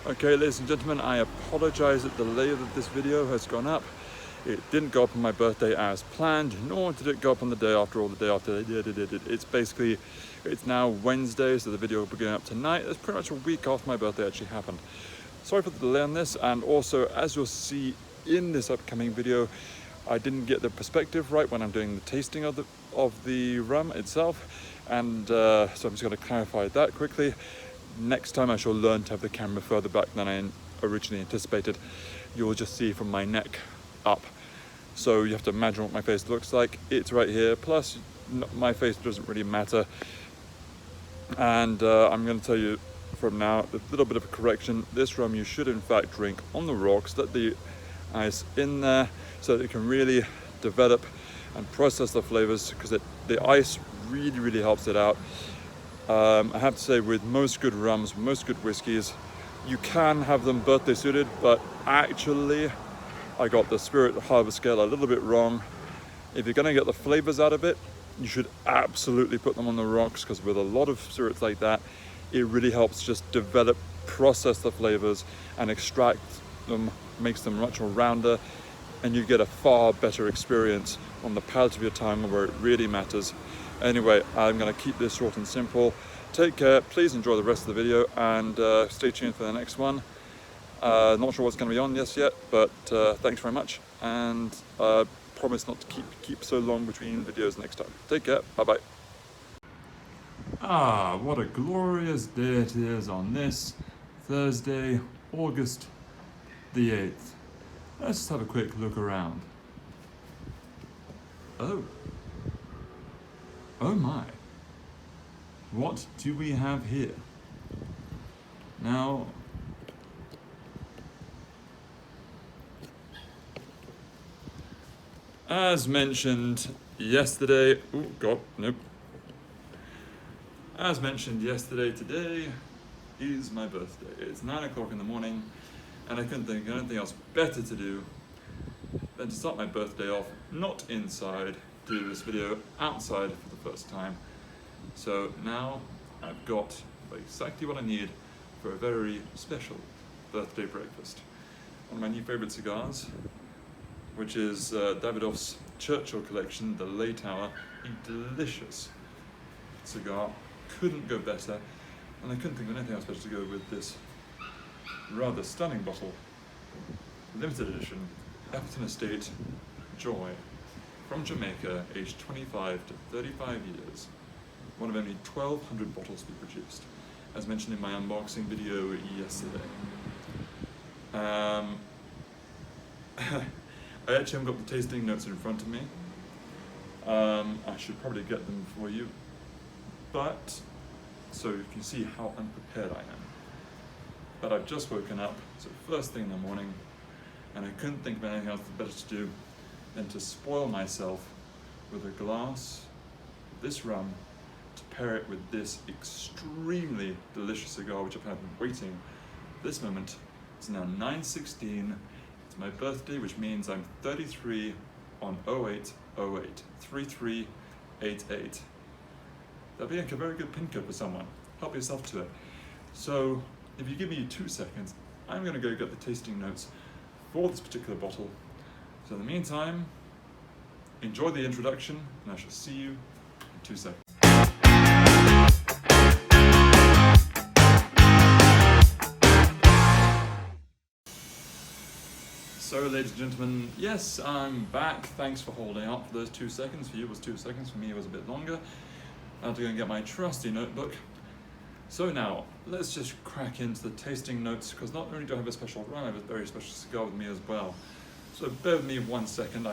Okay, ladies and gentlemen, I apologize that the delay of this video has gone up. It didn't go up on my birthday as planned, nor did it go up on the day after or the day after. It's now Wednesday, so the video will be going up tonight. It's pretty much a week after my birthday actually happened. Sorry for the delay on this, and also, as you'll see in this upcoming video, I didn't get the perspective right when I'm doing the tasting of the rum itself, and so I'm just going to clarify that quickly. Next time I shall learn to have the camera further back than I originally anticipated. You'll just see from my neck up. So you have to imagine what my face looks like. It's right here, plus my face doesn't really matter. And I'm going to tell you from now, a little bit of a correction. This rum you should in fact drink on the rocks, let the ice in there so that it can really develop and process the flavors, because the ice really helps it out. I have to say, with most good rums, most good whiskies, you can have them birthday suited, but actually I got the spirit harvest scale a little bit wrong. If you're going to get the flavors out of it, you should absolutely put them on the rocks, because with a lot of spirits like that, it really helps just develop, process the flavors and extract them, makes them much more rounder, and you get a far better experience on the palate of your tongue where it really matters. Anyway, I'm going to keep this short and simple. Take care, please enjoy the rest of the video, and stay tuned for the next one. Not sure what's going to be on this yet, but thanks very much, and promise not to keep so long between videos next time. Take care, bye-bye. Ah, what a glorious day it is on this Thursday, August the 8th. Let's just have a quick look around. Oh my, what do we have here? Now, as mentioned yesterday, as mentioned yesterday, today is my birthday. It's 9 o'clock in the morning, and I couldn't think of anything else better to do than to start my birthday off not inside, do this video outside for the first time. So now I've got exactly what I need for a very special birthday breakfast. One of my new favorite cigars, which is Davidoff's Churchill collection, the Late Hour, a delicious cigar. Couldn't go better, and I couldn't think of anything else better to go with this rather stunning bottle. Limited edition Appleton Estate JOY from Jamaica, aged 25 to 35 years. One of only 1,200 bottles to be produced, as mentioned in my unboxing video yesterday. I actually haven't got the tasting notes in front of me. I should probably get them for you, but so you can see how unprepared I am. But I've just woken up, so first thing in the morning, and I couldn't think of anything else better to do than to spoil myself with a glass of this rum to pair it with this extremely delicious cigar, which I've been waiting this moment. It's now 9:16. It's my birthday, which means I'm 33 on 0808, 3388. That'd be like a very good pin code for someone. Help yourself to it. So if you give me 2 seconds, I'm going to go get the tasting notes for this particular bottle. So in the meantime, enjoy the introduction, and I shall see you in 2 seconds. So ladies and gentlemen, yes, I'm back. Thanks for holding out for those 2 seconds. For you it was 2 seconds, for me it was a bit longer. I have to go and get my trusty notebook. So now, let's just crack into the tasting notes, because not only do I have a special rum, I have a very special cigar with me as well. So bear with me 1 second.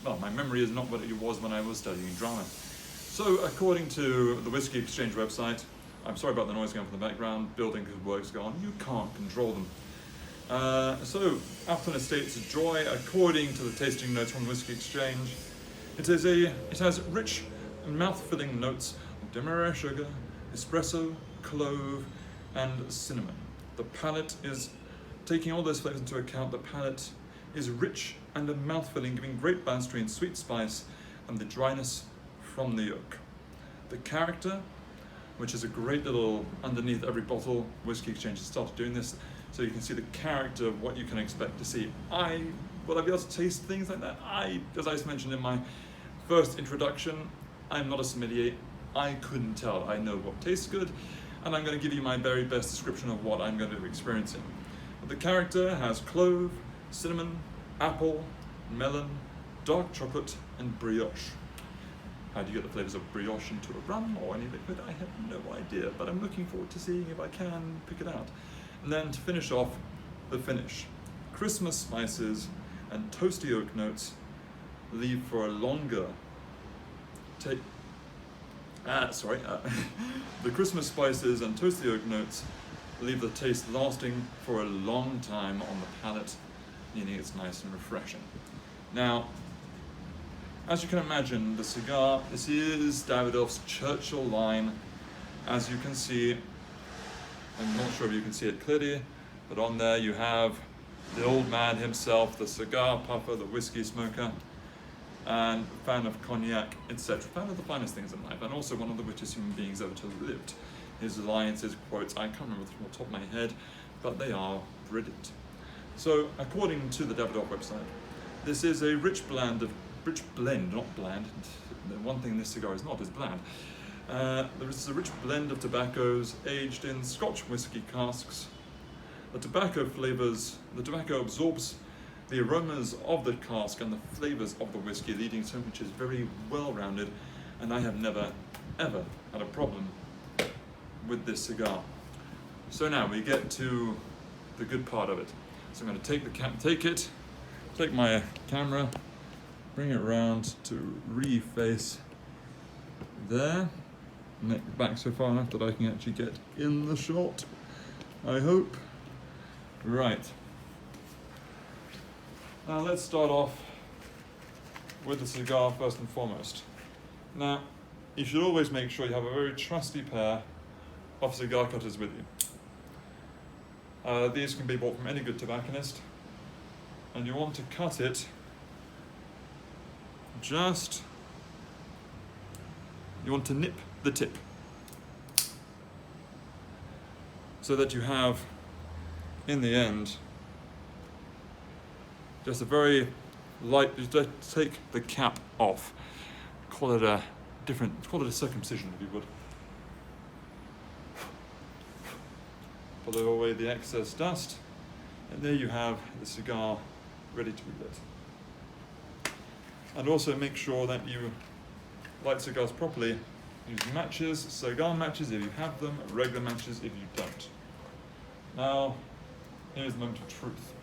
My memory is not what it was when I was studying drama. So according to the Whisky Exchange website, I'm sorry about the noise going on from the background, building works go on, you can't control them. So Appleton Estate JOY, according to the tasting notes from the Whisky Exchange, it has rich and mouth-filling notes of demerara sugar, espresso, clove, and cinnamon. The palate is, taking all those flavors into account, the palate is rich and mouth-filling, giving great balance between sweet spice and the dryness from the oak. The character, which is a great little, underneath every bottle, Whisky Exchange has started doing this, so you can see the character of what you can expect to see. Will I be able to taste things like that? As I mentioned in my first introduction, I'm not a sommelier. I couldn't tell. I know what tastes good, and I'm going to give you my very best description of what I'm going to be experiencing. But the character has clove, cinnamon, apple, melon, dark chocolate, and brioche. How do you get the flavors of brioche into a rum or any liquid? I have no idea, but I'm looking forward to seeing if I can pick it out. And then to finish off, the finish. Christmas spices and toasty oak notes leave for a longer the Christmas spices and toasty oak notes leave the taste lasting for a long time on the palate, meaning it's nice and refreshing. Now, as you can imagine, the cigar, this is Davidoff's Churchill line. As you can see, I'm not sure if you can see it clearly, but on there you have the old man himself, the cigar puffer, the whiskey smoker, and fan of cognac, etc. Fan of the finest things in life, and also one of the richest human beings ever to have lived. His lines, his quotes, I can't remember from the top of my head, but they are brilliant. So, according to the Davidoff website, this is a rich blend, not bland. The one thing this cigar is not is bland. This is a rich blend of tobaccos aged in Scotch whiskey casks. The tobacco absorbs the aromas of the cask and the flavors of the whiskey, leading to something which is very well-rounded, and I have never, ever had a problem with this cigar. So now we get to the good part of it. So I'm going to take my camera, bring it around to reface there, make it back so far enough that I can actually get in the shot, I hope. Right. Now let's start off with the cigar first and foremost. Now, you should always make sure you have a very trusty pair of cigar cutters with you. These can be bought from any good tobacconist, and you want to cut it you want to nip the tip so that you have, in the end, just a very light, just take the cap off. Call it a circumcision, if you would. Pull away the excess dust, and there you have the cigar ready to be lit. And also make sure that you light cigars properly. Use matches, cigar matches if you have them, regular matches if you don't. Now, here's the moment of truth.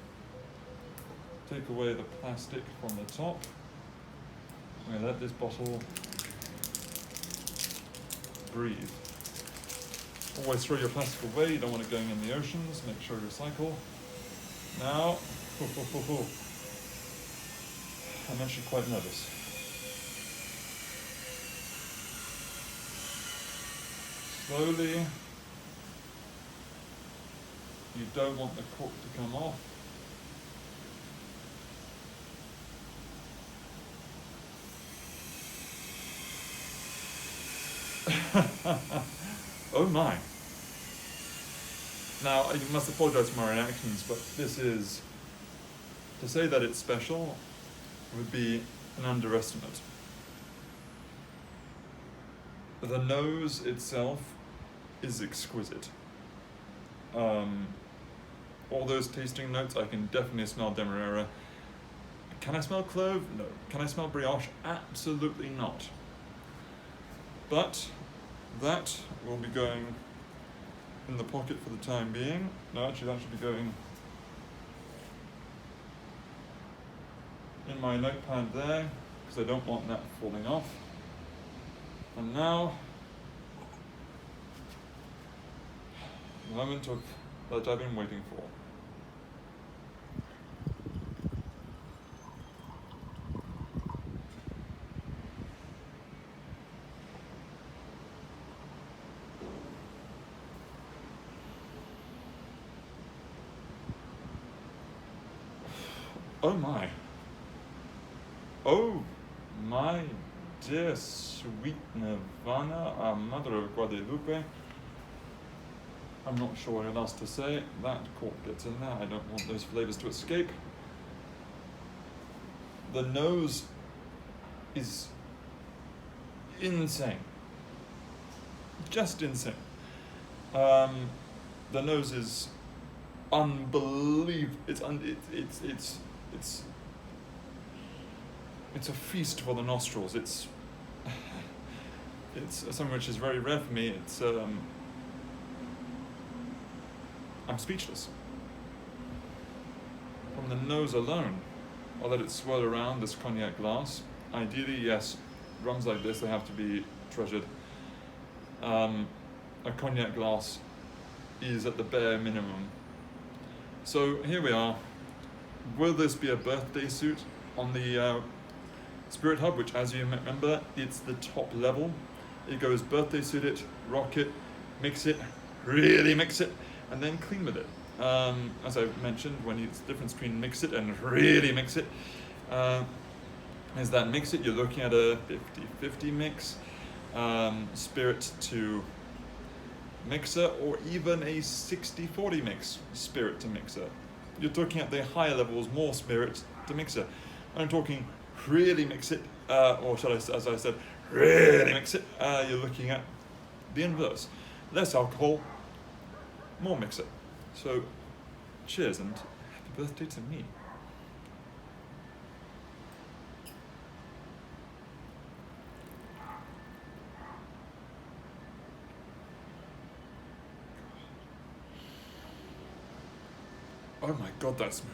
Take away the plastic from the top. I'm going to let this bottle breathe. Always throw your plastic away, you don't want it going in the oceans, make sure you recycle. Now, I'm actually quite nervous. Slowly, you don't want the cork to come off. Oh my. Now, I must apologize for my reactions, but to say that it's special would be an underestimate. The nose itself is exquisite. All those tasting notes, I can definitely smell Demerara. Can I smell clove? No. Can I smell brioche? Absolutely not. But that will be going in the pocket for the time being. No, actually that should be going in my notepad there, because I don't want that falling off. And now, the moment that I've been waiting for. Oh my. Oh my dear sweet Nirvana, our Mother of Guadalupe. I'm not sure what else to say. That cork gets in there. I don't want those flavors to escape. The nose is insane. Just insane. The nose is unbelievable. It's a feast for the nostrils. It's something which is very rare for me. It's I'm speechless. From the nose alone, I'll let it swirl around this cognac glass. Ideally, yes, rums like this, they have to be treasured. A cognac glass is at the bare minimum. So here we are. Will this be a birthday suit on the Spirit Hub, which, as you remember, it's the top level. It goes birthday suit it, rock it, mix it, really mix it, and then clean with it. As I mentioned, it's the difference between mix it and really mix it. Is that mix it, you're looking at a 50-50 mix, spirit to mixer, or even a 60-40 mix, spirit to mixer. You're talking at the higher levels, more spirit to mixer. I'm talking really mix it, or shall I, as I said, really mix it, you're looking at the inverse. Less alcohol, more mixer. So, cheers and happy birthday to me. Oh my God, that's smooth.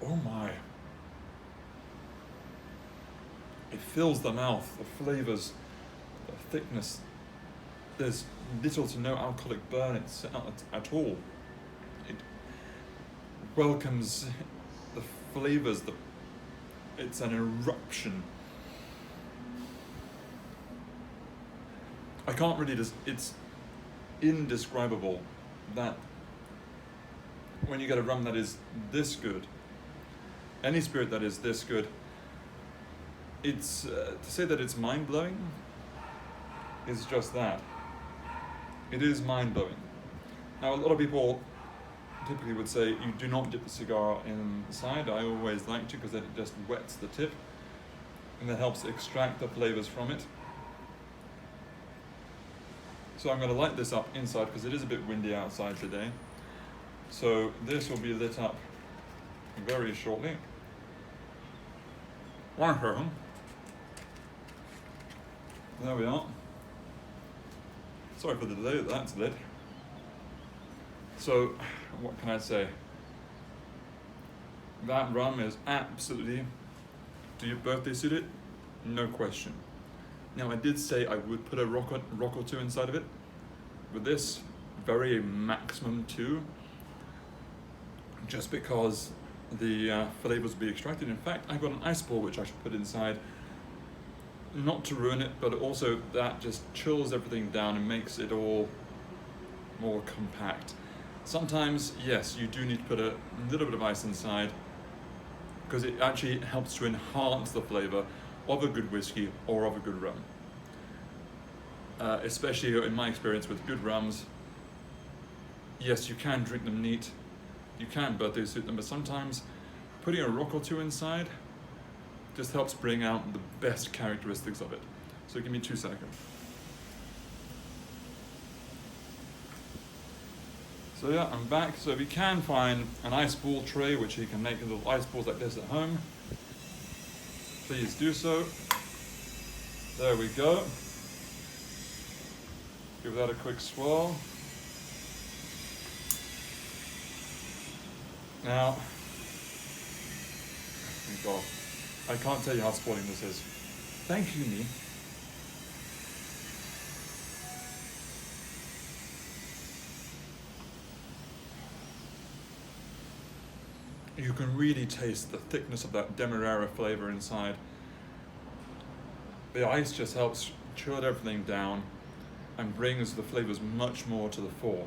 Oh my. It fills the mouth, the flavors, the thickness. There's little to no alcoholic burn at all. It welcomes the flavors, it's an eruption. I can't really it's indescribable that when you get a rum that is this good, any spirit that is this good, it's to say that it's mind-blowing is just that. It is mind-blowing. Now, a lot of people typically would say you do not dip the cigar inside. I always like to, because then it just wets the tip and that helps extract the flavors from it. So I'm going to light this up inside because it is a bit windy outside today. So this will be lit up very shortly. One second. There we are. Sorry for the delay, that's lit. So, what can I say? That rum is absolutely, do your birthday suit it? No question. Now, I did say I would put a rock or two inside of it. With this, very maximum 2, just because the flavors will be extracted. In fact, I've got an ice ball which I should put inside, not to ruin it, but also that just chills everything down and makes it all more compact. Sometimes, yes, you do need to put a little bit of ice inside because it actually helps to enhance the flavor of a good whiskey or of a good rum. Especially in my experience with good rums, yes, you can drink them neat, you can birthday suit them, but sometimes putting a rock or two inside just helps bring out the best characteristics of it. So give me 2 seconds. So yeah, I'm back. So if you can find an ice ball tray, which you can make little ice balls like this at home, please do so. There we go. Give that a quick swirl. Now, oh God, I can't tell you how spoiling this is. Thank you, me. You can really taste the thickness of that Demerara flavor inside. The ice just helps chill everything down and brings the flavors much more to the fore.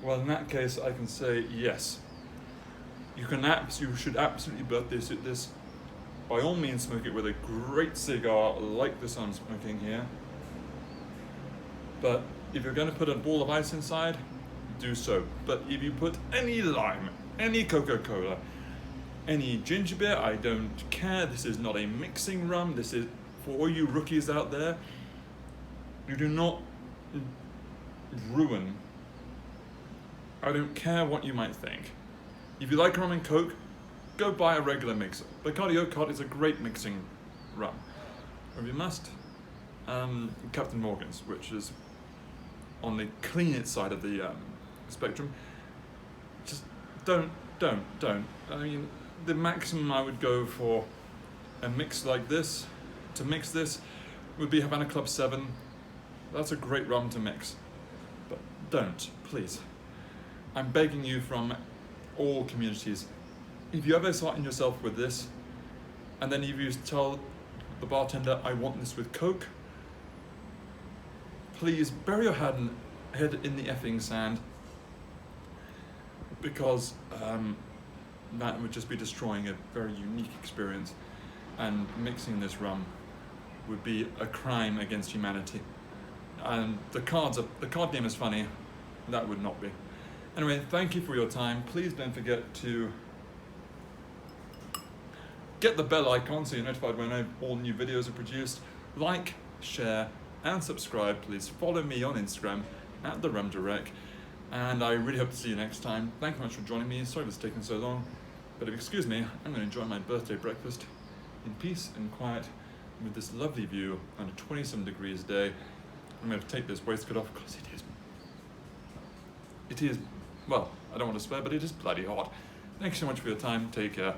Well, in that case, I can say yes. You should absolutely birthday suit this by all means smoke it with a great cigar like this I'm smoking here. But if you're going to put a ball of ice inside, do so. But if you put any lime, any Coca-Cola, any ginger beer, I don't care. This is not a mixing rum. This is for all you rookies out there. You do not ruin. I don't care what you might think. If you like rum and Coke, go buy a regular mixer. Bacardi Oak is a great mixing rum. Or if you must, Captain Morgan's, which is on the clean it side of the spectrum. Just don't. I mean, the maximum I would go for a mix like this, to mix this, would be Havana Club 7. That's a great rum to mix. But don't, please. I'm begging you from all communities. If you ever sweeten yourself with this, and then if you tell the bartender, I want this with Coke, please bury your head in the effing sand, because that would just be destroying a very unique experience, and mixing this rum would be a crime against humanity. And the card game is funny, that would not be. Anyway, thank you for your time. Please don't forget to get the bell icon so you're notified when all new videos are produced. Like, share, and subscribe. Please follow me on Instagram at @TheRumDirect. And I really hope to see you next time. Thank you much for joining me. Sorry it's taken so long, but if you excuse me, I'm going to enjoy my birthday breakfast in peace and quiet with this lovely view on a 27 degrees day. I'm going to take this waistcoat off because it is, well, I don't want to swear, but it is bloody hot. Thanks so much for your time. Take care.